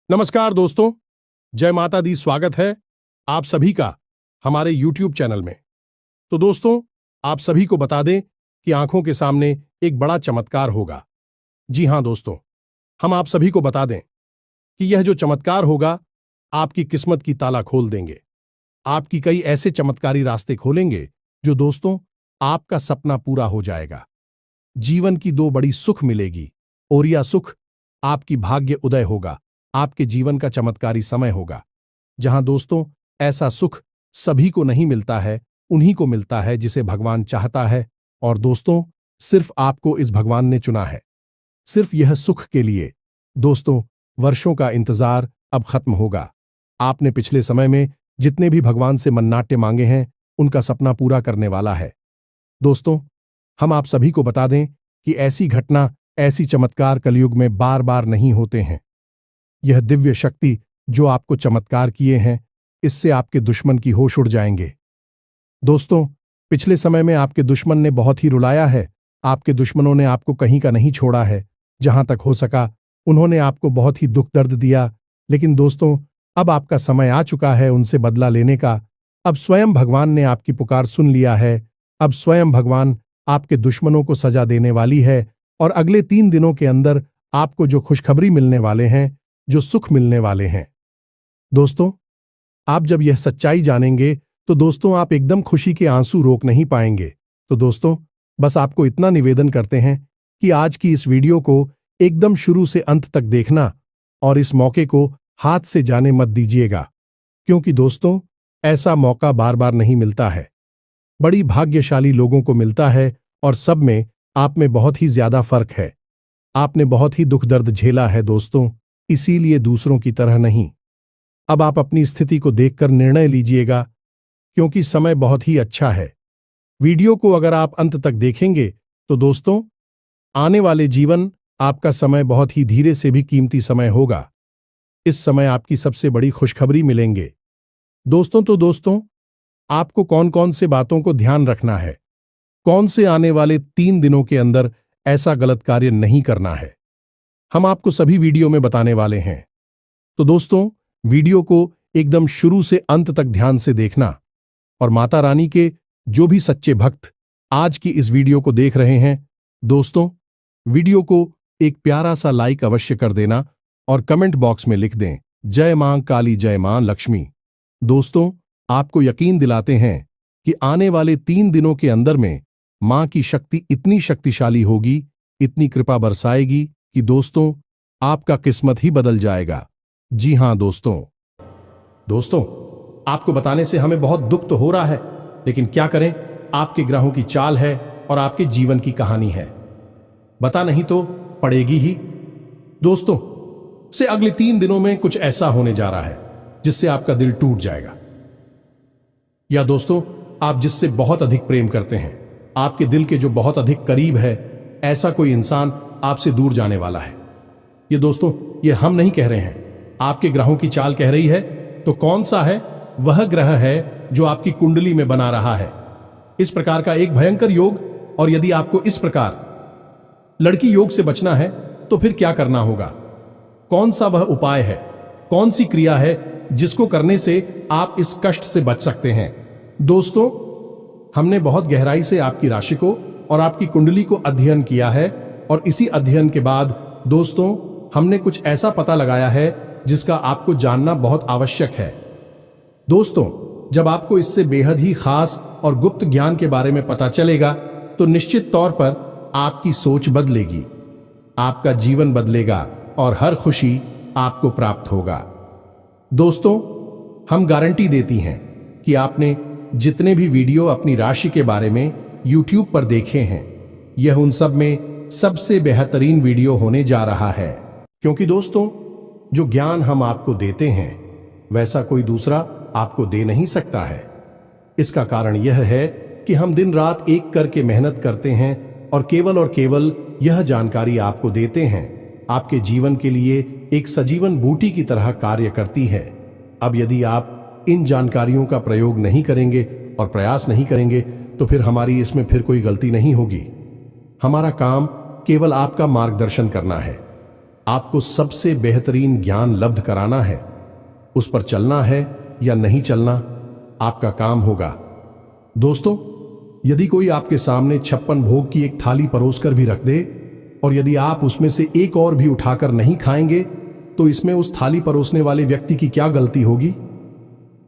नमस्कार दोस्तों, जय माता दी। स्वागत है आप सभी का हमारे YouTube चैनल में। तो दोस्तों, आप सभी को बता दें कि आंखों के सामने एक बड़ा चमत्कार होगा। जी हां दोस्तों, हम आप सभी को बता दें कि यह जो चमत्कार होगा आपकी किस्मत की ताला खोल देंगे। आपकी कई ऐसे चमत्कारी रास्ते खोलेंगे जो दोस्तों आपका सपना पूरा हो जाएगा। जीवन की दो बड़ी सुख मिलेगी और यह सुख आपकी भाग्य उदय होगा। आपके जीवन का चमत्कारी समय होगा जहां दोस्तों ऐसा सुख सभी को नहीं मिलता है, उन्हीं को मिलता है जिसे भगवान चाहता है। और दोस्तों सिर्फ आपको इस भगवान ने चुना है, सिर्फ यह सुख के लिए। दोस्तों वर्षों का इंतजार अब खत्म होगा। आपने पिछले समय में जितने भी भगवान से मन्नाटे मांगे हैं उनका सपना पूरा करने वाला है। दोस्तों हम आप सभी को बता दें कि ऐसी घटना, ऐसी चमत्कार कलयुग में बार बार नहीं होते हैं। यह दिव्य शक्ति जो आपको चमत्कार किए हैं, इससे आपके दुश्मन की होश उड़ जाएंगे। दोस्तों पिछले समय में आपके दुश्मन ने बहुत ही रुलाया है। आपके दुश्मनों ने आपको कहीं का नहीं छोड़ा है। जहां तक हो सका उन्होंने आपको बहुत ही दुख दर्द दिया। लेकिन दोस्तों अब आपका समय आ चुका है उनसे बदला लेने का। अब स्वयं भगवान ने आपकी पुकार सुन लिया है। अब स्वयं भगवान आपके दुश्मनों को सजा देने वाली है और अगले 3 दिनों के अंदर आपको जो खुशखबरी मिलने वाले हैं, जो सुख मिलने वाले हैं, दोस्तों आप जब यह सच्चाई जानेंगे तो दोस्तों आप एकदम खुशी के आंसू रोक नहीं पाएंगे। तो दोस्तों बस आपको इतना निवेदन करते हैं कि आज की इस वीडियो को एकदम शुरू से अंत तक देखना और इस मौके को हाथ से जाने मत दीजिएगा, क्योंकि दोस्तों ऐसा मौका बार बार नहीं मिलता है। बड़ी भाग्यशाली लोगों को मिलता है और सब में आप में बहुत ही ज्यादा फर्क है। आपने बहुत ही दुख दर्द झेला है दोस्तों, इसीलिए दूसरों की तरह नहीं। अब आप अपनी स्थिति को देखकर निर्णय लीजिएगा, क्योंकि समय बहुत ही अच्छा है। वीडियो को अगर आप अंत तक देखेंगे तो दोस्तों आने वाले जीवन आपका समय बहुत ही धीरे से भी कीमती समय होगा। इस समय आपकी सबसे बड़ी खुशखबरी मिलेंगे दोस्तों। तो दोस्तों आपको कौन कौन से बातों को ध्यान रखना है, कौन से आने वाले 3 दिनों के अंदर ऐसा गलत कार्य नहीं करना है, हम आपको सभी वीडियो में बताने वाले हैं। तो दोस्तों वीडियो को एकदम शुरू से अंत तक ध्यान से देखना और माता रानी के जो भी सच्चे भक्त आज की इस वीडियो को देख रहे हैं, दोस्तों वीडियो को एक प्यारा सा लाइक अवश्य कर देना और कमेंट बॉक्स में लिख दें जय मां काली, जय मां लक्ष्मी। दोस्तों आपको यकीन दिलाते हैं कि आने वाले 3 दिनों के अंदर में मां की शक्ति इतनी शक्तिशाली होगी, इतनी कृपा बरसाएगी कि दोस्तों आपका किस्मत ही बदल जाएगा। जी हां दोस्तों आपको बताने से हमें बहुत दुख तो हो रहा है, लेकिन क्या करें, आपके ग्रहों की चाल है और आपके जीवन की कहानी है। बता नहीं तो पड़ेगी ही। दोस्तों से अगले 3 दिनों में कुछ ऐसा होने जा रहा है जिससे आपका दिल टूट जाएगा। या दोस्तों आप जिससे बहुत अधिक प्रेम करते हैं, आपके दिल के जो बहुत अधिक करीब है, ऐसा कोई इंसान आपसे दूर जाने वाला है। ये दोस्तों ये हम नहीं कह रहे हैं, आपके ग्रहों की चाल कह रही है। तो कौन सा है वह ग्रह है जो आपकी कुंडली में बना रहा है इस प्रकार का एक भयंकर योग। और यदि आपको इस प्रकार लड़की योग से बचना है तो फिर क्या करना होगा, कौन सा वह उपाय है, कौन सी क्रिया है जिसको करने से आप इस कष्ट से बच सकते हैं। दोस्तों हमने बहुत गहराई से आपकी राशि को और आपकी कुंडली को अध्ययन किया है और इसी अध्ययन के बाद दोस्तों हमने कुछ ऐसा पता लगाया है जिसका आपको जानना बहुत आवश्यक है। दोस्तों जब आपको इससे बेहद ही खास और गुप्त ज्ञान के बारे में पता चलेगा तो निश्चित तौर पर आपकी सोच बदलेगी, आपका जीवन बदलेगा और हर खुशी आपको प्राप्त होगा। दोस्तों हम गारंटी देती हैं कि आपने जितने भी वीडियो अपनी राशि के बारे में YouTube पर देखे हैं, यह उन सब में सबसे बेहतरीन वीडियो होने जा रहा है, क्योंकि दोस्तों जो ज्ञान हम आपको देते हैं वैसा कोई दूसरा आपको दे नहीं सकता है। इसका कारण यह है कि हम दिन रात एक करके मेहनत करते हैं और केवल यह जानकारी आपको देते हैं, आपके जीवन के लिए एक सजीवन बूटी की तरह कार्य करती है। अब यदि आप इन जानकारियों का प्रयोग नहीं करेंगे और प्रयास नहीं करेंगे तो फिर हमारी इसमें फिर कोई गलती नहीं होगी। हमारा काम केवल आपका मार्गदर्शन करना है, आपको सबसे बेहतरीन ज्ञान लब्ध कराना है। उस पर चलना है या नहीं चलना आपका काम होगा। दोस्तों, यदि कोई आपके सामने 56 भोग की एक थाली परोसकर भी रख दे और यदि आप उसमें से एक और भी उठाकर नहीं खाएंगे, तो इसमें उस थाली परोसने वाले व्यक्ति की क्या गलती होगी?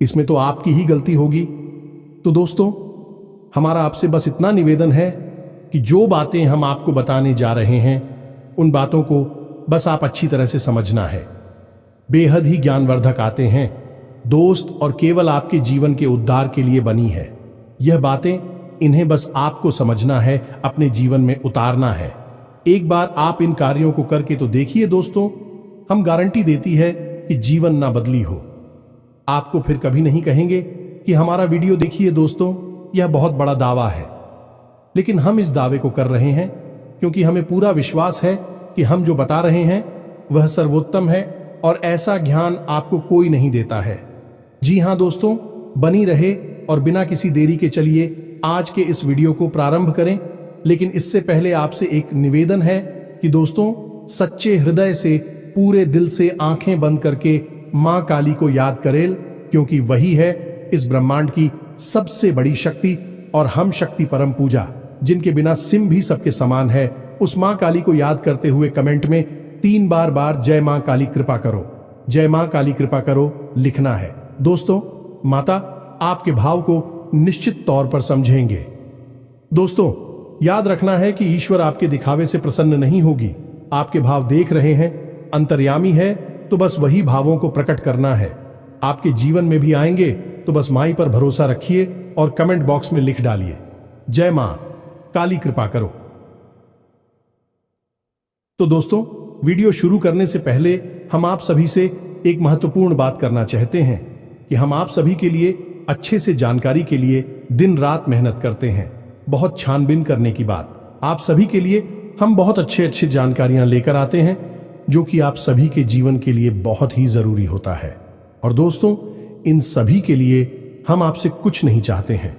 इसमें तो आपकी ही गलती होगी। तो दोस्तों, हमारा आपसे बस इतना निवेदन है कि जो बातें हम आपको बताने जा रहे हैं, उन बातों को बस आप अच्छी तरह से समझना है। बेहद ही ज्ञानवर्धक आते हैं दोस्त, और केवल आपके जीवन के उद्धार के लिए बनी है यह बातें। इन्हें बस आपको समझना है, अपने जीवन में उतारना है। एक बार आप इन कार्यों को करके तो देखिए दोस्तों, हम गारंटी देती है कि जीवन ना बदली हो। आपको फिर कभी नहीं कहेंगे कि हमारा वीडियो देखिए। दोस्तों, यह बहुत बड़ा दावा है, लेकिन हम इस दावे को कर रहे हैं क्योंकि हमें पूरा विश्वास है कि हम जो बता रहे हैं वह सर्वोत्तम है और ऐसा ज्ञान आपको कोई नहीं देता है। जी हां दोस्तों, बनी रहे और बिना किसी देरी के चलिए आज के इस वीडियो को प्रारंभ करें। लेकिन इससे पहले आपसे एक निवेदन है कि दोस्तों, सच्चे हृदय से, पूरे दिल से आंखें बंद करके मां काली को याद करें, क्योंकि वही है इस ब्रह्मांड की सबसे बड़ी शक्ति और हम शक्ति परम पूजा, जिनके बिना सिम भी सबके समान है। उस मां काली को याद करते हुए कमेंट में 3 बार जय मां काली कृपा करो, जय मां काली कृपा करो लिखना है। दोस्तों, माता आपके भाव को निश्चित तौर पर समझेंगे। दोस्तों, याद रखना है कि ईश्वर आपके दिखावे से प्रसन्न नहीं होगी। आपके भाव देख रहे हैं, अंतर्यामी है, तो बस वही भावों को प्रकट करना है। आपके जीवन में भी आएंगे, तो बस माई पर भरोसा रखिए और कमेंट बॉक्स में लिख डालिए, जय मां काली कृपा करो। तो दोस्तों, वीडियो शुरू करने से पहले हम आप सभी से एक महत्वपूर्ण बात करना चाहते हैं कि हम आप सभी के लिए अच्छे से जानकारी के लिए दिन रात मेहनत करते हैं। बहुत छानबीन करने की बात, आप सभी के लिए हम बहुत अच्छी जानकारियां लेकर आते हैं, जो कि आप सभी के जीवन के लिए बहुत ही जरूरी होता है। और दोस्तों, इन सभी के लिए हम आपसे कुछ नहीं चाहते हैं,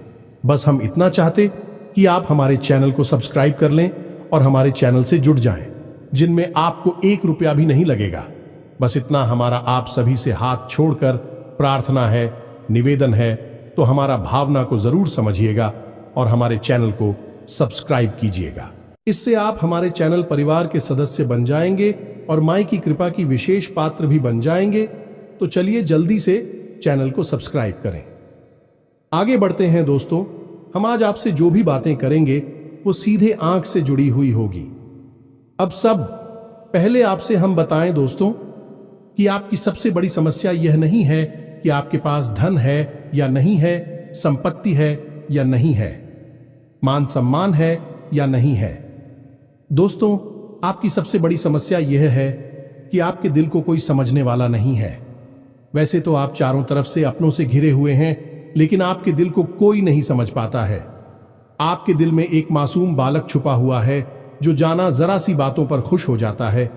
बस हम इतना चाहते कि आप हमारे चैनल को सब्सक्राइब कर लें और हमारे चैनल से जुड़ जाएं, जिनमें आपको 1 रुपया भी नहीं लगेगा। बस इतना हमारा आप सभी से हाथ छोड़कर प्रार्थना है, निवेदन है। तो हमारा भावना को जरूर समझिएगा और हमारे चैनल को सब्सक्राइब कीजिएगा। इससे आप हमारे चैनल परिवार के सदस्य बन जाएंगे और माई की कृपा की विशेष पात्र भी बन जाएंगे। तो चलिए जल्दी से चैनल को सब्सक्राइब करें। आगे बढ़ते हैं दोस्तों, हम आज आपसे जो भी बातें करेंगे वो सीधे आंख से जुड़ी हुई होगी। अब सब पहले आपसे हम बताएं दोस्तों कि आपकी सबसे बड़ी समस्या यह नहीं है कि आपके पास धन है या नहीं है, संपत्ति है या नहीं है, मान सम्मान है या नहीं है। दोस्तों, आपकी सबसे बड़ी समस्या यह है कि आपके दिल को कोई समझने वाला नहीं है। वैसे तो आप चारों तरफ से अपनों से घिरे हुए हैं, लेकिन आपके दिल को कोई नहीं समझ पाता है। आपके दिल में एक मासूम बालक छुपा हुआ है, जो जाना जरा सी बातों पर खुश हो जाता है,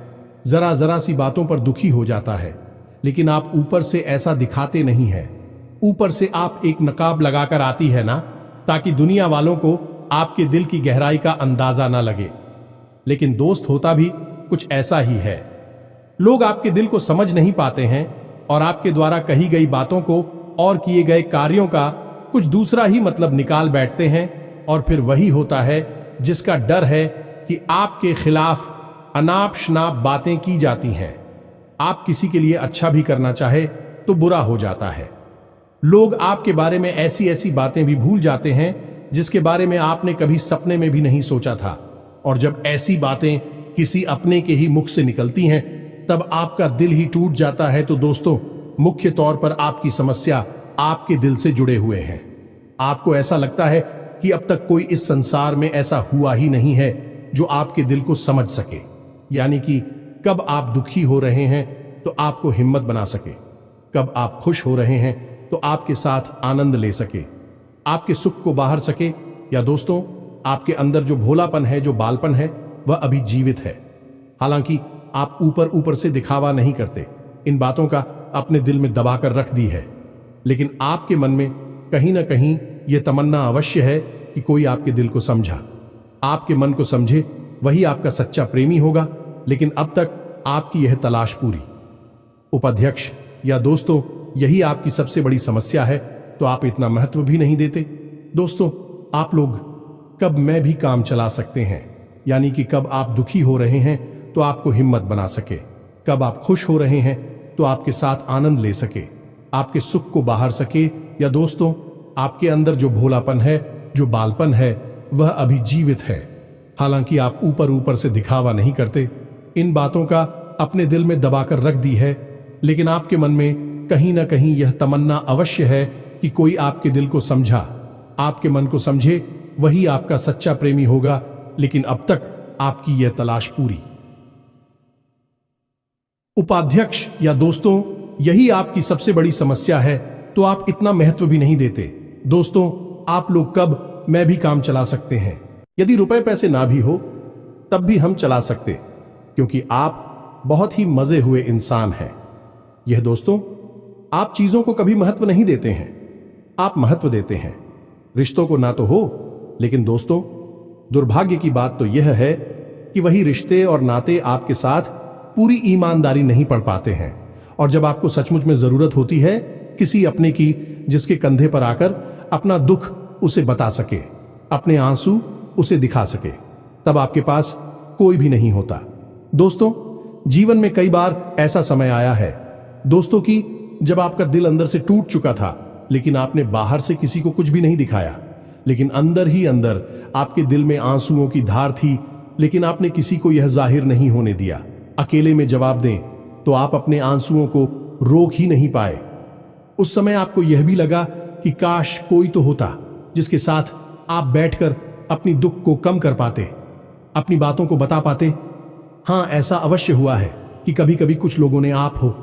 जरा सी बातों पर दुखी हो जाता है। लेकिन आप ऊपर से ऐसा दिखाते नहीं है। ऊपर से आप एक नकाब लगाकर आती है ना, ताकि दुनिया वालों को आपके दिल की गहराई का अंदाजा ना लगे। लेकिन दोस्त, होता भी कुछ ऐसा ही है। लोग आपके दिल को समझ नहीं पाते हैं और आपके द्वारा कही गई बातों को और किए गए कार्यों का कुछ दूसरा ही मतलब निकाल बैठते हैं। और फिर वही होता है जिसका डर है कि आपके खिलाफ अनाप शनाप बातें की जाती हैं। आप किसी के लिए अच्छा भी करना चाहे तो बुरा हो जाता है। लोग आपके बारे में ऐसी ऐसी बातें भी भूल जाते हैं जिसके बारे में आपने कभी सपने में भी नहीं सोचा था। और जब ऐसी बातें किसी अपने के ही मुख से निकलती हैं, तब आपका दिल ही टूट जाता है। तो दोस्तों, मुख्य तौर पर आपकी समस्या आपके दिल से जुड़े हुए हैं। आपको ऐसा लगता है कि अब तक कोई इस संसार में ऐसा हुआ ही नहीं है जो आपके दिल को समझ सके। यानी कि कब आप दुखी हो रहे हैं तो आपको हिम्मत बना सके, कब आप खुश हो रहे हैं तो आपके साथ आनंद ले सके, आपके सुख को बाहर सके। या दोस्तों, आपके अंदर जो भोलापन है, जो बालपन है, वह अभी जीवित है। हालांकि आप ऊपर ऊपर से दिखावा नहीं करते, इन बातों का अपने दिल में दबाकर रख दी है, लेकिन आपके मन में कहीं ना कहीं यह तमन्ना अवश्य है कि कोई आपके दिल को समझा, आपके मन को समझे, वही आपका सच्चा प्रेमी होगा। लेकिन अब तक आपकी यह तलाश पूरी। उपाध्यक्ष या दोस्तों, यही आपकी सबसे बड़ी समस्या है, तो आप इतना महत्व भी नहीं देते। दोस्तों, आप लोग कब मैं भी काम चला सकते हैं, यानी कि कब आप दुखी हो रहे हैं तो आपको हिम्मत बना सके, कब आप खुश हो रहे हैं तो आपके साथ आनंद ले सके, आपके सुख को बाहर सके। या दोस्तों, आपके अंदर जो भोलापन है, जो बालपन है, वह अभी जीवित है। हालांकि आप ऊपर ऊपर से दिखावा नहीं करते, इन बातों का अपने दिल में दबाकर रख दी है, लेकिन आपके मन में कहीं ना कहीं यह तमन्ना अवश्य है कि कोई आपके दिल को समझा, आपके मन को समझे, वही आपका सच्चा प्रेमी होगा। लेकिन अब तक आपकी यह तलाश पूरी। उपाध्यक्ष या दोस्तों, यही आपकी सबसे बड़ी समस्या है, तो आप इतना महत्व भी नहीं देते। दोस्तों, आप लोग कब मैं भी काम चला सकते हैं, यदि रुपए पैसे ना भी हो तब भी हम चला सकते, क्योंकि आप बहुत ही मजे हुए इंसान हैं। यह दोस्तों, आप चीजों को कभी महत्व नहीं देते हैं, आप महत्व देते हैं रिश्तों को। ना तो हो, लेकिन दोस्तों, दुर्भाग्य की बात तो यह है कि वही रिश्ते और नाते आपके साथ पूरी ईमानदारी नहीं पढ़ पाते हैं, और जब आपको सचमुच में जरूरत होती है किसी अपने की, जिसके कंधे पर आकर अपना दुख उसे बता सके, अपने आंसू उसे दिखा सके, तब आपके पास कोई भी नहीं होता। दोस्तों, जीवन में कई बार ऐसा समय आया है दोस्तों कि जब आपका दिल अंदर से टूट चुका था, लेकिन आपने बाहर से किसी को कुछ भी नहीं दिखाया, लेकिन अंदर ही अंदर आपके दिल में आंसुओं की धार थी, लेकिन आपने किसी को यह जाहिर नहीं होने दिया। अकेले में जवाब दें तो आप अपने आंसुओं को रोक ही नहीं पाए। उस समय आपको यह भी लगा कि काश कोई तो होता जिसके साथ आप बैठकर अपनी दुख को कम कर पाते, अपनी बातों को बता पाते। हाँ, ऐसा अवश्य हुआ है कि कभी कभी कुछ लोगों ने आप हो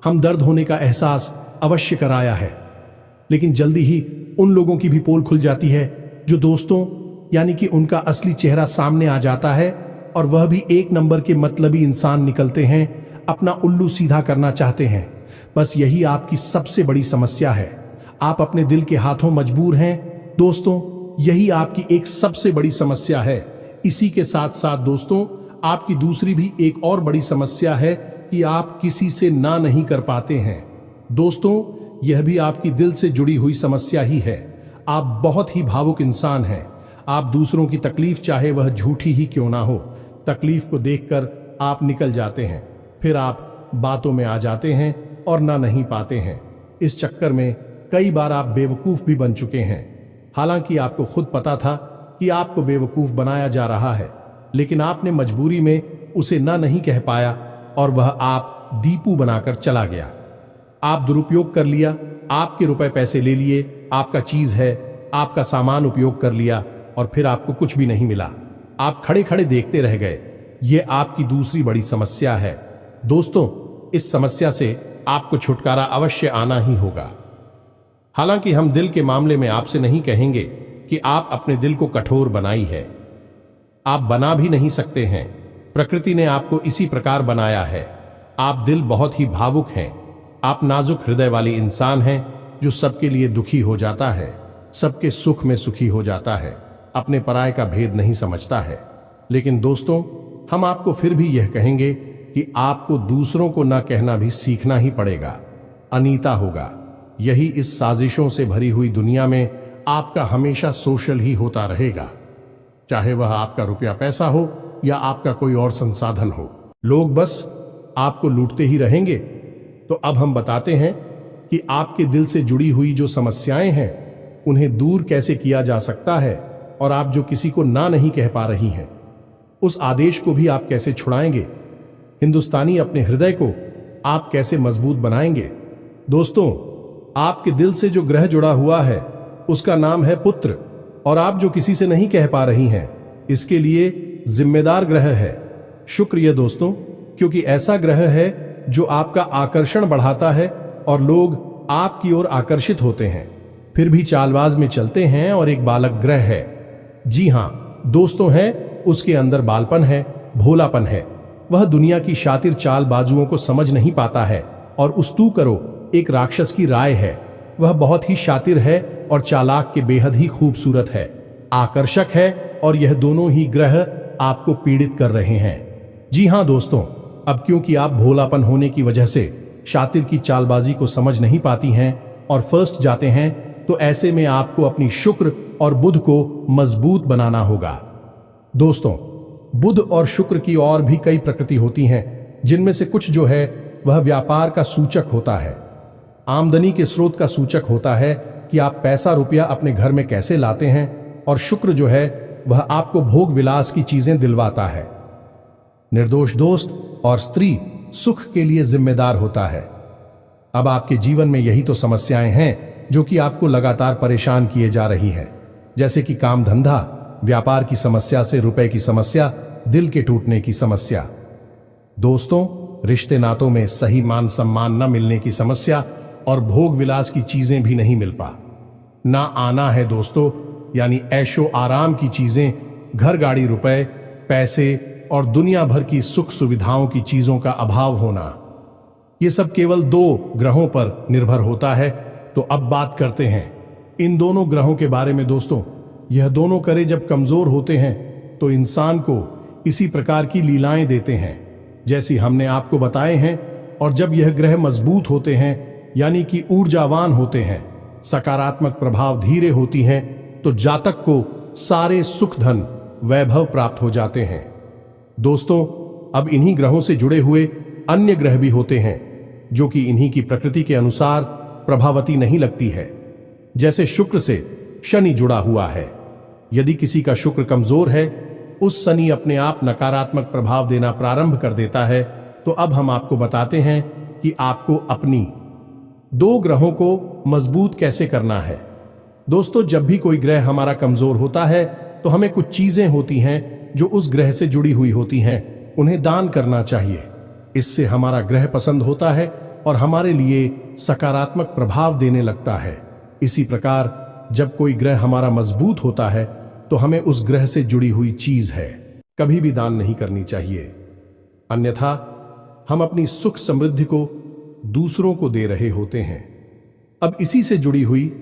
हम दर्द होने का एहसास अवश्य कराया है, लेकिन जल्दी ही उन लोगों की भी पोल खुल जाती है जो दोस्तों, यानी कि उनका असली चेहरा सामने आ जाता है, और वह भी एक नंबर के मतलबी इंसान निकलते हैं, अपना उल्लू सीधा करना चाहते हैं। बस यही आपकी सबसे बड़ी समस्या है, आप अपने दिल के हाथों मजबूर हैं। दोस्तों, यही आपकी एक सबसे बड़ी समस्या है। इसी के साथ साथ दोस्तों, आपकी दूसरी भी एक और बड़ी समस्या है कि आप किसी से ना नहीं कर पाते हैं। दोस्तों, यह भी आपकी दिल से जुड़ी हुई समस्या ही है। आप बहुत ही भावुक इंसान हैं। आप दूसरों की तकलीफ, चाहे वह झूठी ही क्यों ना हो, तकलीफ को देखकर आप निकल जाते हैं, फिर आप बातों में आ जाते हैं और ना नहीं पाते हैं। इस चक्कर में कई बार आप बेवकूफ भी बन चुके हैं। हालांकि आपको खुद पता था कि आपको बेवकूफ बनाया जा रहा है, लेकिन आपने मजबूरी में उसे ना नहीं कह पाया, और वह आप दीपू बनाकर चला गया। आप दुरुपयोग कर लिया, आपके रुपए पैसे ले लिए, आपका चीज है, आपका सामान उपयोग कर लिया, और फिर आपको कुछ भी नहीं मिला। आप खड़े खड़े देखते रह गए। ये आपकी दूसरी बड़ी समस्या है। दोस्तों, इस समस्या से आपको छुटकारा अवश्य आना ही होगा। हालांकि हम दिल के मामले में आपसे नहीं कहेंगे कि आप अपने दिल को कठोर बनाई है, आप बना भी नहीं सकते हैं। प्रकृति ने आपको इसी प्रकार बनाया है। आप दिल बहुत ही भावुक हैं, आप नाजुक हृदय वाली इंसान हैं, जो सबके लिए दुखी हो जाता है, सबके सुख में सुखी हो जाता है, अपने पराये का भेद नहीं समझता है। लेकिन दोस्तों, हम आपको फिर भी यह कहेंगे कि आपको दूसरों को ना कहना भी सीखना ही पड़ेगा, अनीता होगा। यही इस साजिशों से भरी हुई दुनिया में आपका हमेशा सोशल ही होता रहेगा, चाहे वह आपका रुपया पैसा हो या आपका कोई और संसाधन हो। लोग बस आपको लूटते ही रहेंगे। तो अब हम बताते हैं कि आपके दिल से जुड़ी हुई जो समस्याएं हैं, उन्हें दूर कैसे किया जा सकता है, और आप जो किसी को ना नहीं कह पा रही हैं, उस आदेश को भी आप कैसे छुड़ाएंगे। हिंदुस्तानी अपने हृदय को आप कैसे मजबूत बनाएंगे। दोस्तों, आपके दिल से जो ग्रह जुड़ा हुआ है उसका नाम है पुत्र, और आप जो किसी से नहीं कह पा रही हैं, इसके लिए जिम्मेदार ग्रह है शुक्र। ये दोस्तों, क्योंकि ऐसा ग्रह है जो आपका आकर्षण बढ़ाता है और लोग आपकी ओर आकर्षित होते हैं, फिर भी चालबाज में चलते हैं। और एक बालक ग्रह है, जी हाँ दोस्तों, है, उसके अंदर बालपन है, भोलापन है। वह दुनिया की शातिर चालबाजुओं को समझ नहीं पाता है, और उस तू करो एक राक्षस की राय है। वह बहुत ही शातिर है और चालाक के बेहद ही खूबसूरत है, आकर्षक है, और यह दोनों ही ग्रह आपको पीड़ित कर रहे हैं। जी हाँ दोस्तों, अब क्योंकि आप भोलापन होने की वजह से शातिर की चालबाजी को समझ नहीं पाती हैं और फर्स्ट जाते हैं, तो ऐसे में आपको अपनी शुक्र और बुध को मजबूत बनाना होगा। दोस्तों, बुध और शुक्र की और भी कई प्रकृति होती हैं, जिनमें से कुछ जो है वह व्यापार का सूचक होता है, आमदनी के स्रोत का सूचक होता है कि आप पैसा रुपया अपने घर में कैसे लाते हैं, और शुक्र जो है वह आपको भोग विलास की चीजें दिलवाता है। निर्दोष दोस्त और स्त्री सुख के लिए जिम्मेदार होता है। अब आपके जीवन में यही तो समस्याएं हैं जो कि आपको लगातार परेशान किए जा रही है, जैसे कि काम धंधा, व्यापार की समस्या से रुपए की समस्या, दिल के टूटने की समस्या। दोस्तों, रिश्ते नातों में सही मान सम्मान न मिलने की समस्या और भोग विलास की चीजें भी नहीं मिल पा ना आना है दोस्तों, यानी ऐशो आराम की चीजें, घर गाड़ी रुपए पैसे और दुनिया भर की सुख सुविधाओं की चीजों का अभाव होना। ये सब केवल 2 ग्रहों पर निर्भर होता है। तो अब बात करते हैं इन दोनों ग्रहों के बारे में। दोस्तों, यह दोनों करे जब कमजोर होते हैं तो इंसान को इसी प्रकार की लीलाएं देते हैं जैसी हमने आपको बताए हैं, और जब यह ग्रह मजबूत होते हैं यानी कि ऊर्जावान होते हैं, सकारात्मक प्रभाव धीरे होती हैं, तो जातक को सारे सुख धन वैभव प्राप्त हो जाते हैं। दोस्तों, अब इन्हीं ग्रहों से जुड़े हुए अन्य ग्रह भी होते हैं जो कि इन्हीं की प्रकृति के अनुसार प्रभावती नहीं लगती है। जैसे शुक्र से शनि जुड़ा हुआ है। यदि किसी का शुक्र कमजोर है, उस शनि अपने आप नकारात्मक प्रभाव देना प्रारंभ कर देता है। तो अब हम आपको बताते हैं कि आपको अपनी 2 ग्रहों को मजबूत कैसे करना है। दोस्तों, जब भी कोई ग्रह हमारा कमजोर होता है तो हमें कुछ चीजें होती हैं जो उस ग्रह से जुड़ी हुई होती हैं, उन्हें दान करना चाहिए। इससे हमारा ग्रह पसंद होता है और हमारे लिए सकारात्मक प्रभाव देने लगता है। इसी प्रकार जब कोई ग्रह हमारा मजबूत होता है तो हमें उस ग्रह से जुड़ी हुई चीज है कभी भी दान नहीं करनी चाहिए, अन्यथा हम अपनी सुख समृद्धि को दूसरों को दे रहे होते हैं। अब इसी से जुड़ी हुई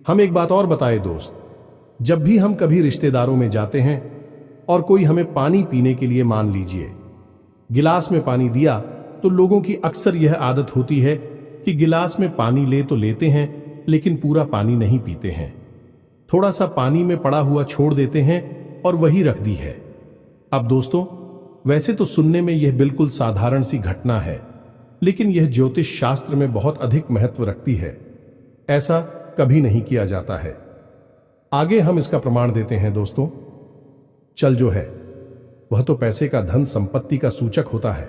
हम एक बात और बताए दोस्त, जब भी हम कभी रिश्तेदारों में जाते हैं और कोई हमें पानी पीने के लिए, मान लीजिए गिलास में पानी दिया, तो लोगों की अक्सर यह आदत होती है कि गिलास में पानी ले तो लेते हैं लेकिन पूरा पानी नहीं पीते हैं, थोड़ा सा पानी में पड़ा हुआ छोड़ देते हैं और वही रख दी है। अब दोस्तों, वैसे तो सुनने में यह बिल्कुल साधारण सी घटना है, लेकिन यह ज्योतिष शास्त्र में बहुत अधिक महत्व रखती है। ऐसा कभी नहीं किया जाता है। आगे हम इसका प्रमाण देते हैं। दोस्तों, चल जो है वह तो पैसे का, धन संपत्ति का सूचक होता है।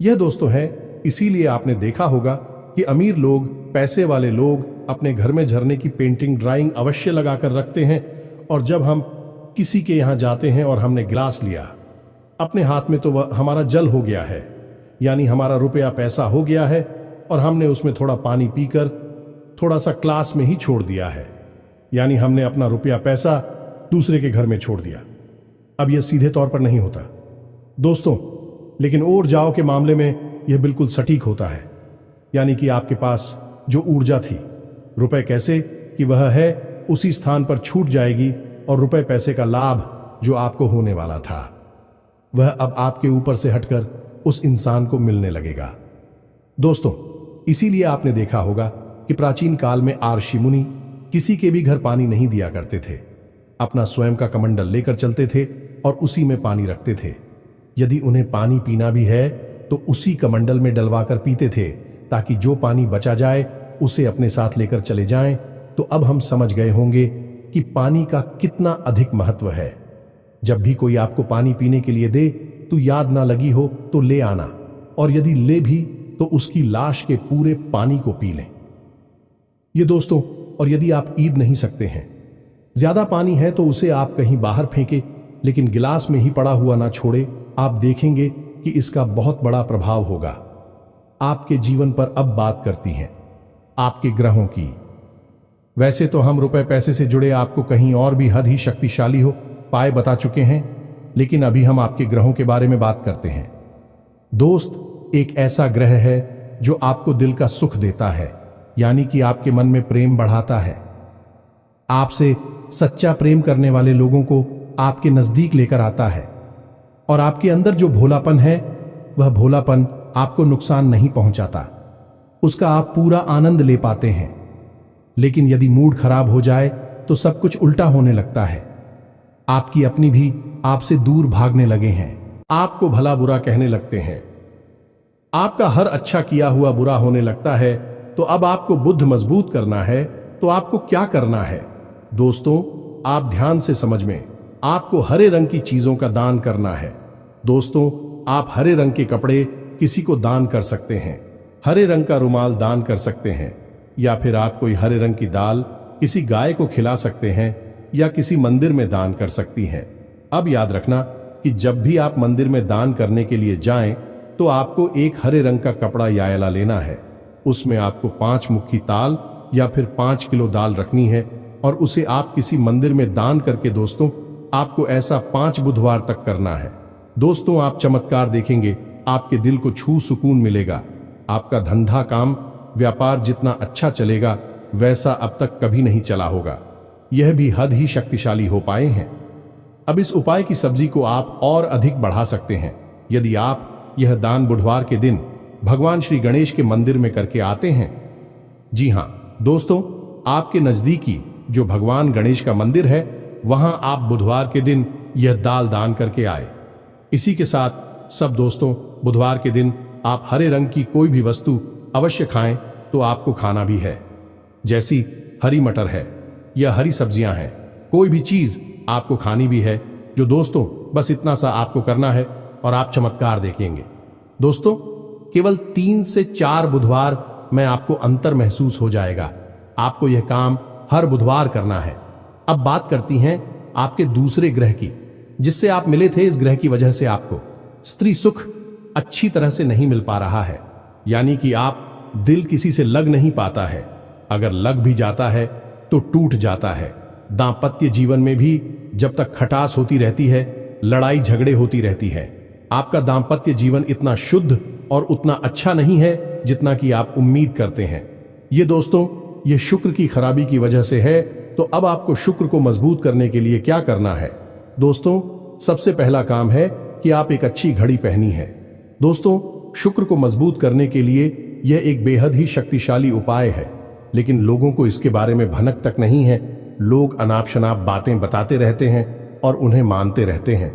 यह दोस्तों है, इसीलिए आपने देखा होगा कि अमीर लोग, पैसे वाले लोग अपने घर में झरने की पेंटिंग, ड्राइंग अवश्य लगाकर रखते हैं, और जब हम किसी के यहां जाते हैं और हमने गिलास लिया अपने हाथ में, तो वह हमारा जल हो गया है, यानी हमारा रुपया पैसा हो गया है, और हमने उसमें थोड़ा पानी पीकर थोड़ा सा क्लास में ही छोड़ दिया है, यानी हमने अपना रुपया पैसा दूसरे के घर में छोड़ दिया। अब यह सीधे तौर पर नहीं होता दोस्तों, लेकिन और जाओ के मामले में यह बिल्कुल सटीक होता है, यानी कि आपके पास जो ऊर्जा थी, रुपए कैसे कि वह है उसी स्थान पर छूट जाएगी, और रुपए पैसे का लाभ जो आपको होने वाला था वह अब आपके ऊपर से हटकर उस इंसान को मिलने लगेगा। दोस्तों, इसीलिए आपने देखा होगा कि प्राचीन काल में ऋषि मुनि किसी के भी घर पानी नहीं दिया करते थे, अपना स्वयं का कमंडल लेकर चलते थे और उसी में पानी रखते थे। यदि उन्हें पानी पीना भी है तो उसी कमंडल में डलवाकर पीते थे, ताकि जो पानी बचा जाए उसे अपने साथ लेकर चले जाएं। तो अब हम समझ गए होंगे कि पानी का कितना अधिक महत्व है। जब भी कोई आपको पानी पीने के लिए दे तो याद ना लगी हो तो ले आना, और यदि ले भी तो उसकी लाश के पूरे पानी को पी लें। ये दोस्तों, और यदि आप ईद नहीं सकते हैं, ज्यादा पानी है तो उसे आप कहीं बाहर फेंके, लेकिन गिलास में ही पड़ा हुआ ना छोड़े। आप देखेंगे कि इसका बहुत बड़ा प्रभाव होगा आपके जीवन पर। अब बात करती हैं आपके ग्रहों की। वैसे तो हम रुपए पैसे से जुड़े आपको कहीं और भी हद ही शक्तिशाली हो पाए बता चुके हैं, लेकिन अभी हम आपके ग्रहों के बारे में बात करते हैं। दोस्त, एक ऐसा ग्रह है जो आपको दिल का सुख देता है, यानी कि आपके मन में प्रेम बढ़ाता है। आपसे सच्चा प्रेम करने वाले लोगों को आपके नजदीक लेकर आता है, और आपके अंदर जो भोलापन है वह भोलापन आपको नुकसान नहीं पहुंचाता, उसका आप पूरा आनंद ले पाते हैं। लेकिन यदि मूड खराब हो जाए तो सब कुछ उल्टा होने लगता है। आपकी अपनी भी आपसे दूर भागने लगे हैं, आपको भला बुरा कहने लगते हैं, आपका हर अच्छा किया हुआ बुरा होने लगता है। तो अब आपको बुद्ध मजबूत करना है तो आपको क्या करना है? दोस्तों, आप ध्यान से समझ में, आपको हरे रंग की चीजों का दान करना है। दोस्तों, आप हरे रंग के कपड़े किसी को दान कर सकते हैं, हरे रंग का रुमाल दान कर सकते हैं, या फिर आप कोई हरे रंग की दाल किसी गाय को खिला सकते हैं या किसी मंदिर में दान कर सकती हैं। अब याद रखना कि जब भी आप मंदिर में दान करने के लिए जाएं तो आपको एक हरे रंग का कपड़ा या आयला लेना है। उसमें आपको 5 मुट्ठी ताल या फिर 5 किलो दाल रखनी है और उसे आप किसी मंदिर में दान करके, दोस्तों, आपको ऐसा 5 बुधवार तक करना है। दोस्तों, आप चमत्कार देखेंगे, आपके दिल को छू सुकून मिलेगा। आपका धंधा काम व्यापार जितना अच्छा चलेगा वैसा अब तक कभी नहीं चला होगा। यह भी हद ही शक्तिशाली हो पाए हैं। अब इस उपाय की सब्जी को आप और अधिक बढ़ा सकते हैं यदि आप यह दान बुधवार के दिन भगवान श्री गणेश के मंदिर में करके आते हैं। जी हां दोस्तों, आपके नजदीकी जो भगवान गणेश का मंदिर है वहां आप बुधवार के दिन यह दाल दान करके आए। इसी के साथ सब दोस्तों, बुधवार के दिन आप हरे रंग की कोई भी वस्तु अवश्य खाएं तो आपको खाना भी है, जैसी हरी मटर है या हरी सब्जियां हैं, कोई भी चीज आपको खानी भी है। जो दोस्तों, बस इतना सा आपको करना है और आप चमत्कार देखेंगे। दोस्तों, केवल 3 से 4 बुधवार में आपको अंतर महसूस हो जाएगा। आपको यह काम हर बुधवार करना है। अब बात करती हैं आपके दूसरे ग्रह की, जिससे आप मिले थे। इस ग्रह की वजह से आपको स्त्री सुख अच्छी तरह से नहीं मिल पा रहा है, यानी कि आप दिल किसी से लग नहीं पाता है, अगर लग भी जाता है तो टूट जाता है। दांपत्य जीवन में भी जब तक खटास होती रहती है, लड़ाई झगड़े होती रहती है। आपका दांपत्य जीवन इतना शुद्ध और उतना अच्छा नहीं है जितना कि आप उम्मीद करते हैं। ये दोस्तों, ये शुक्र की खराबी की वजह से है। तो अब आपको शुक्र को मजबूत करने के लिए क्या करना है? दोस्तों, सबसे पहला काम है कि आप एक अच्छी घड़ी पहनी है। दोस्तों, शुक्र को मजबूत करने के लिए यह एक बेहद ही शक्तिशाली उपाय है, लेकिन लोगों को इसके बारे में भनक तक नहीं है। लोग अनाप शनाप बातें बताते रहते हैं और उन्हें मानते रहते हैं।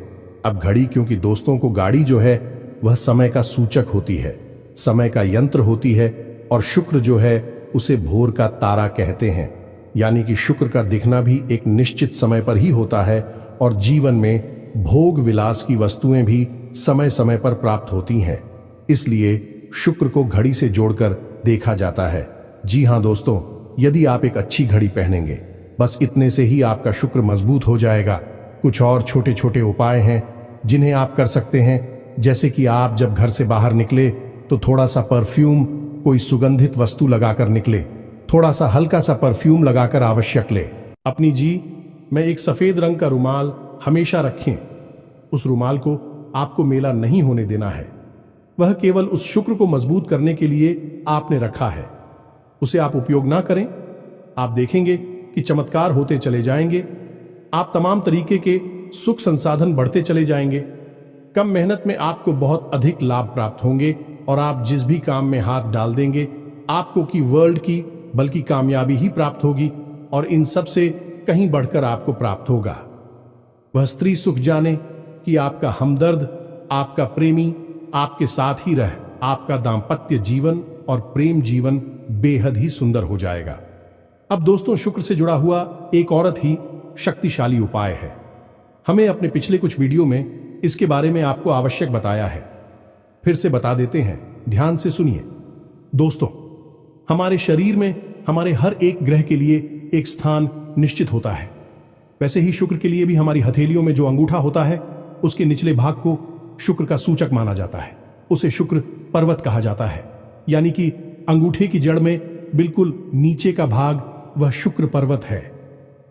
अब घड़ी, क्योंकि दोस्तों को गाड़ी जो है वह समय का सूचक होती है, समय का यंत्र होती है, और शुक्र जो है उसे भोर का तारा कहते हैं। यानी कि शुक्र का दिखना भी एक निश्चित समय पर ही होता है और जीवन में भोग विलास की वस्तुएं भी समय समय पर प्राप्त होती हैं। इसलिए शुक्र को घड़ी से जोड़कर देखा जाता है। जी हां दोस्तों, यदि आप एक अच्छी घड़ी पहनेंगे, बस इतने से ही आपका शुक्र मजबूत हो जाएगा। कुछ और छोटे छोटे उपाय हैं जिन्हें आप कर सकते हैं, जैसे कि आप जब घर से बाहर निकले तो थोड़ा सा परफ्यूम, कोई सुगंधित वस्तु लगाकर निकले। थोड़ा सा हल्का सा परफ्यूम लगाकर आवश्यक ले। अपनी में एक सफेद रंग का रुमाल हमेशा रखें। उस रुमाल को आपको मेला नहीं होने देना है। वह केवल उस शुक्र को मजबूत करने के लिए आपने रखा है। उसे आप उपयोग ना करें। आप देखेंगे कि चमत्कार होते चले जाएंगे। आप तमाम तरीके के सुख संसाधन बढ़ते चले जाएंगे। कम मेहनत में आपको बहुत अधिक लाभ प्राप्त होंगे और आप जिस भी काम में हाथ डाल देंगे आपको की वर्ल्ड की बल्कि कामयाबी ही प्राप्त होगी, और इन सब से कहीं बढ़कर आपको प्राप्त होगा। वह स्त्री सुख जाने कि आपका हमदर्द, आपका प्रेमी आपके साथ ही रह आपका दाम्पत्य जीवन और प्रेम जीवन बेहद ही सुंदर हो जाएगा। अब दोस्तों, शुक्र से जुड़ा हुआ एक औरत ही शक्तिशाली उपाय है। हमें अपने पिछले कुछ वीडियो में इसके बारे में आपको आवश्यक बताया है। फिर से बता देते हैं, ध्यान से सुनिए। दोस्तों, हमारे शरीर में हमारे हर एक ग्रह के लिए एक स्थान निश्चित होता है। वैसे ही शुक्र के लिए भी हमारी हथेलियों में जो अंगूठा होता है उसके निचले भाग को शुक्र का सूचक माना जाता है। उसे शुक्र पर्वत कहा जाता है, यानी कि अंगूठे की जड़ में बिल्कुल नीचे का भाग वह शुक्र पर्वत है।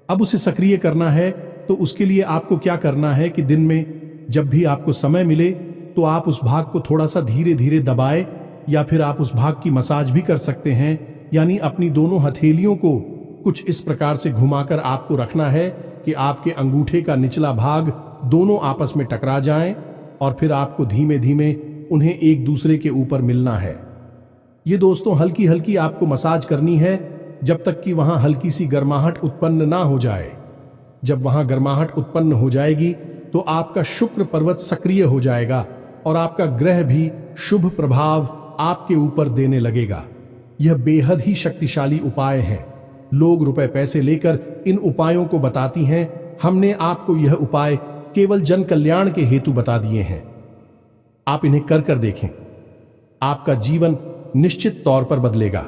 अब उसे सक्रिय करना है तो उसके लिए आपको क्या करना है कि दिन में जब भी आपको समय मिले तो आप उस भाग को थोड़ा सा धीरे धीरे दबाए, या फिर आप उस भाग की मसाज भी कर सकते हैं। यानी अपनी दोनों हथेलियों को कुछ इस प्रकार से घुमाकर आपको रखना है कि आपके अंगूठे का निचला भाग दोनों आपस में टकरा जाएं, और फिर आपको धीमे धीमे उन्हें एक दूसरे के ऊपर मिलना है। ये दोस्तों हल्की हल्की आपको मसाज करनी है जब तक कि वहां हल्की सी गर्माहट उत्पन्न ना हो जाए। जब वहां गर्माहट उत्पन्न हो जाएगी तो आपका शुक्र पर्वत सक्रिय हो जाएगा और आपका ग्रह भी शुभ प्रभाव आपके ऊपर देने लगेगा। यह बेहद ही शक्तिशाली उपाय है। लोग रुपए पैसे लेकर इन उपायों को बताती हैं। हमने आपको यह उपाय केवल जन कल्याण के हेतु बता दिए हैं। आप इन्हें कर देखें, आपका जीवन निश्चित तौर पर बदलेगा।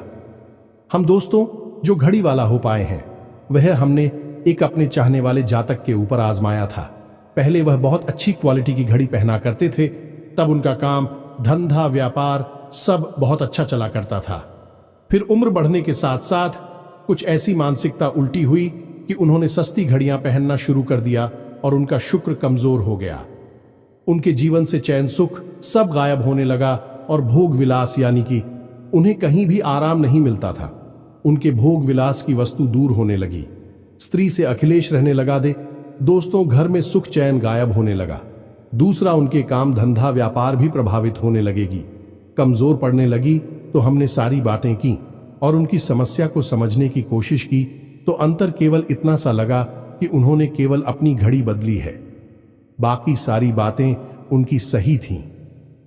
हम दोस्तों जो घड़ी वाला हो पाए हैं वह हमने एक अपने चाहने वाले जातक के ऊपर आजमाया था। पहले वह बहुत अच्छी क्वालिटी की घड़ी पहना करते थे, तब उनका काम, धंधा, व्यापार सब बहुत अच्छा चला करता था। फिर उम्र बढ़ने के साथ साथ कुछ ऐसी मानसिकता उल्टी हुई कि उन्होंने सस्ती घड़ियां पहनना शुरू कर दिया और उनका शुक्र कमजोर हो गया। उनके जीवन से चैन सुख सब गायब होने लगा और भोग विलास यानी कि उन्हें कहीं भी आराम नहीं मिलता था। उनके भोग विलास की वस्तु दूर होने लगी। स्त्री से अखिलेश रहने लगा दे। दोस्तों घर में सुख चैन गायब होने लगा। दूसरा, उनके काम, धंधा, व्यापार भी प्रभावित होने लगेगी, कमजोर पड़ने लगी। तो हमने सारी बातें की और उनकी समस्या को समझने की कोशिश की तो अंतर केवल इतना सा लगा कि उन्होंने केवल अपनी घड़ी बदली है। बाकी सारी बातें उनकी सही थीं।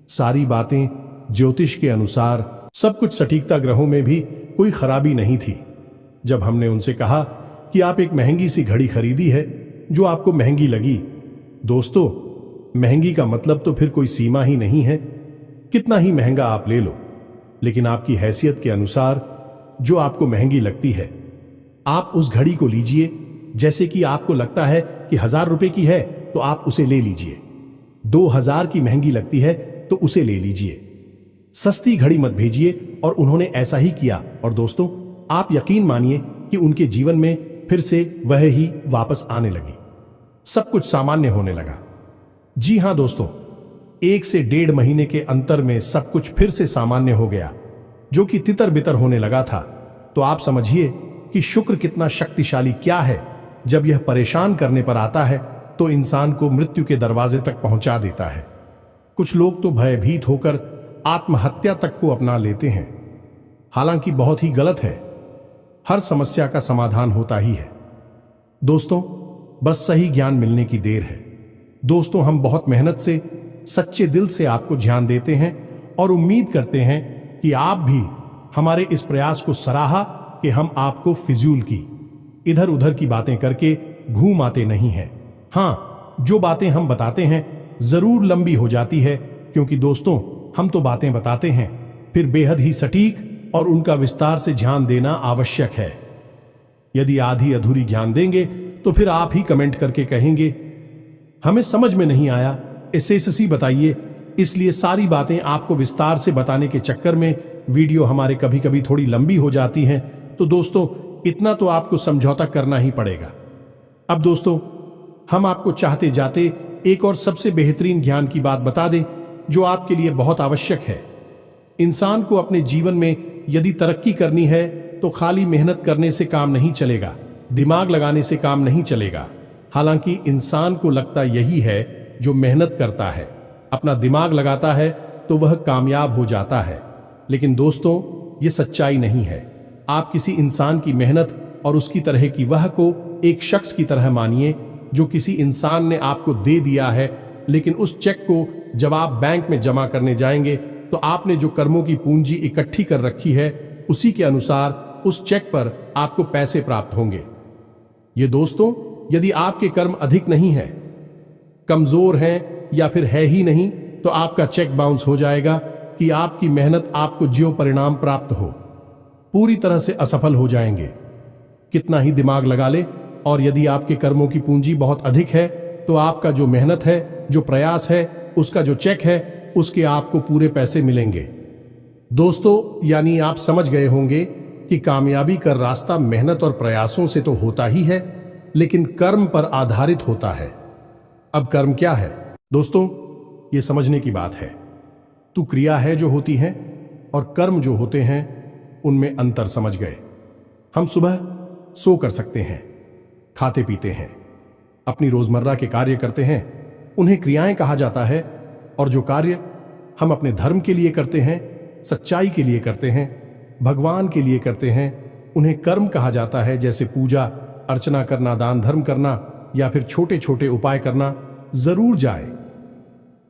सारी बातें ज्योतिष के अनुसार, सब कुछ सटीकता, ग्रहों में भी कोई खराबी नहीं थी। जब हमने उनसे कहा कि आप एक महंगी सी घड़ी खरीदी है जो आपको महंगी लगी, दोस्तों महंगी का मतलब तो फिर कोई सीमा ही नहीं है। कितना ही महंगा आप ले लो, लेकिन आपकी हैसियत के अनुसार जो आपको महंगी लगती है आप उस घड़ी को लीजिए। जैसे कि आपको लगता है कि 1000 रुपए की है तो आप उसे ले लीजिए। 2000 की महंगी लगती है तो उसे ले लीजिए। सस्ती घड़ी मत भेजिए। और उन्होंने ऐसा ही किया और दोस्तों आप यकीन मानिए कि उनके जीवन में फिर से वह ही वापस आने लगी। सब कुछ सामान्य होने लगा। जी हां दोस्तों, 1 से 1.5 महीने के अंतर में सब कुछ फिर से सामान्य हो गया, जो कि तितर बितर होने लगा था। तो आप समझिए कि शुक्र कितना शक्तिशाली क्या है। जब यह परेशान करने पर आता है तो इंसान को मृत्यु के दरवाजे तक पहुंचा देता है। कुछ लोग तो भयभीत होकर आत्महत्या तक को अपना लेते हैं, हालांकि बहुत ही गलत है। हर समस्या का समाधान होता ही है दोस्तों, बस सही ज्ञान मिलने की देर है। दोस्तों हम बहुत मेहनत से, सच्चे दिल से आपको ज्ञान देते हैं और उम्मीद करते हैं कि आप भी हमारे इस प्रयास को सराहा कि हम आपको फिजूल की, इधर उधर की बातें करके घूम आते नहीं हैं। हाँ, जो बातें हम बताते हैं जरूर लंबी हो जाती है, क्योंकि दोस्तों हम तो बातें बताते हैं, फिर बेहद ही सटीक और उनका विस्तार से ध्यान देना आवश्यक है। यदि आधी अधूरी ज्ञान देंगे तो फिर आप ही कमेंट करके कहेंगे हमें समझ में नहीं आया, एसएससी बताइए। इसलिए सारी बातें आपको विस्तार से बताने के चक्कर में वीडियो हमारे कभी कभी थोड़ी लंबी हो जाती हैं। तो दोस्तों इतना तो आपको समझौता करना ही पड़ेगा। अब दोस्तों हम आपको चाहते जाते एक और सबसे बेहतरीन ज्ञान की बात बता दें जो आपके लिए बहुत आवश्यक है। इंसान को अपने जीवन में यदि तरक्की करनी है तो खाली मेहनत करने से काम नहीं चलेगा, दिमाग लगाने से काम नहीं चलेगा। हालांकि इंसान को लगता यही है, जो मेहनत करता है, अपना दिमाग लगाता है तो वह कामयाब हो जाता है। लेकिन दोस्तों ये सच्चाई नहीं है। आप किसी इंसान की मेहनत और उसकी तरह की वह को एक शख्स की तरह मानिए जो किसी इंसान ने आपको दे दिया है, लेकिन उस चेक को जब आप बैंक में जमा करने जाएंगे तो आपने जो कर्मों की पूंजी इकट्ठी कर रखी है उसी के अनुसार उस चेक पर आपको पैसे प्राप्त होंगे। ये दोस्तों यदि आपके कर्म अधिक नहीं है, कमजोर हैं या फिर है ही नहीं, तो आपका चेक बाउंस हो जाएगा कि आपकी मेहनत आपको जो परिणाम प्राप्त हो पूरी तरह से असफल हो जाएंगे। कितना ही दिमाग लगा ले, और यदि आपके कर्मों की पूंजी बहुत अधिक है तो आपका जो मेहनत है, जो प्रयास है, उसका जो चेक है उसके आपको पूरे पैसे मिलेंगे। दोस्तों यानी आप समझ गए होंगे कि कामयाबी का रास्ता मेहनत और प्रयासों से तो होता ही है, लेकिन कर्म पर आधारित होता है। अब कर्म क्या है दोस्तों, ये समझने की बात है। तो क्रिया है जो होती है और कर्म जो होते हैं उनमें अंतर समझ गए। हम सुबह सो कर सकते हैं, खाते पीते हैं, अपनी रोजमर्रा के कार्य करते हैं, उन्हें क्रियाएं कहा जाता है। और जो कार्य हम अपने धर्म के लिए करते हैं, सच्चाई के लिए करते हैं, भगवान के लिए करते हैं, उन्हें कर्म कहा जाता है। जैसे पूजा अर्चना करना, दान धर्म करना या फिर छोटे छोटे उपाय करना जरूर जाए।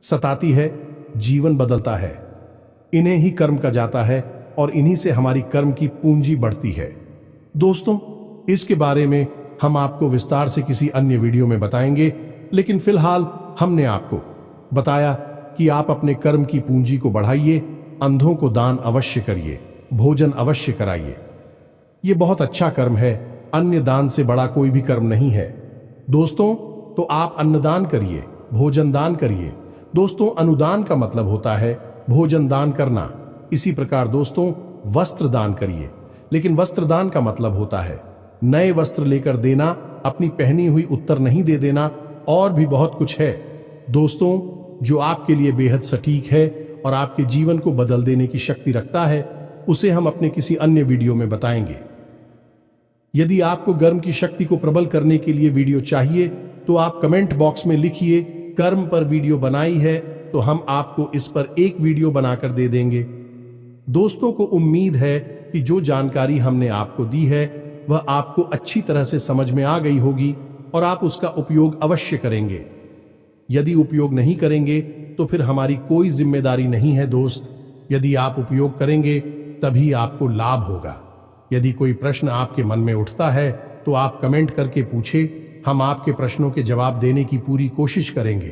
सताती है, जीवन बदलता है। इन्हें ही कर्म कहा जाता है और इन्हीं से हमारी कर्म की पूंजी बढ़ती है। दोस्तों, इसके बारे में हम आपको विस्तार से किसी अन्य वीडियो में बताएंगे, लेकिन फिलहाल हमने आपको बताया कि आप अपने कर्म की पूंजी को बढ़ाइए, अंधों को दान अवश्य करिए, भोजन अवश्य कराइए। ये बहुत अच्छा कर्म है, अन्य दान से बड़ा कोई भी कर्म नहीं है। दोस्तों, तो आप अन्नदान करिए, भोजन दान करिए। दोस्तों, अनुदान का मतलब होता है भोजन दान करना। इसी प्रकार दोस्तों, वस्त्र दान करिए, लेकिन वस्त्र दान का मतलब होता है नए वस्त्र लेकर देना, अपनी पहनी हुई उत्तर नहीं दे देना, और भी बहुत कुछ है दोस्तों, जो आपके लिए बेहद सटीक है और आपके जीवन को बदल देने की शक्ति रखता है। उसे हम अपने किसी अन्य वीडियो में बताएंगे। यदि आपको कर्म की शक्ति को प्रबल करने के लिए वीडियो चाहिए तो आप कमेंट बॉक्स में लिखिए कर्म पर वीडियो बनाई है, तो हम आपको इस पर एक वीडियो बनाकर दे देंगे। दोस्तों को उम्मीद है कि जो जानकारी हमने आपको दी है वह आपको अच्छी तरह से समझ में आ गई होगी और आप उसका उपयोग अवश्य करेंगे। यदि उपयोग नहीं करेंगे तो फिर हमारी कोई जिम्मेदारी नहीं है दोस्त। यदि आप उपयोग करेंगे तभी आपको लाभ होगा। यदि कोई प्रश्न आपके मन में उठता है तो आप कमेंट करके पूछे, हम आपके प्रश्नों के जवाब देने की पूरी कोशिश करेंगे।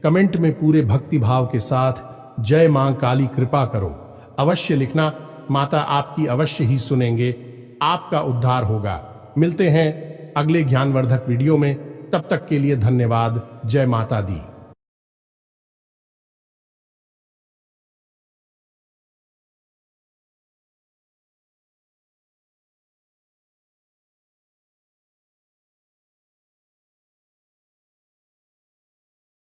कमेंट में पूरे भक्ति भाव के साथ जय मां काली कृपा करो अवश्य लिखना। माता आपकी अवश्य ही सुनेंगे, आपका उद्धार होगा। मिलते हैं अगले ज्ञानवर्धक वीडियो में, तब तक के लिए धन्यवाद। जय माता दी।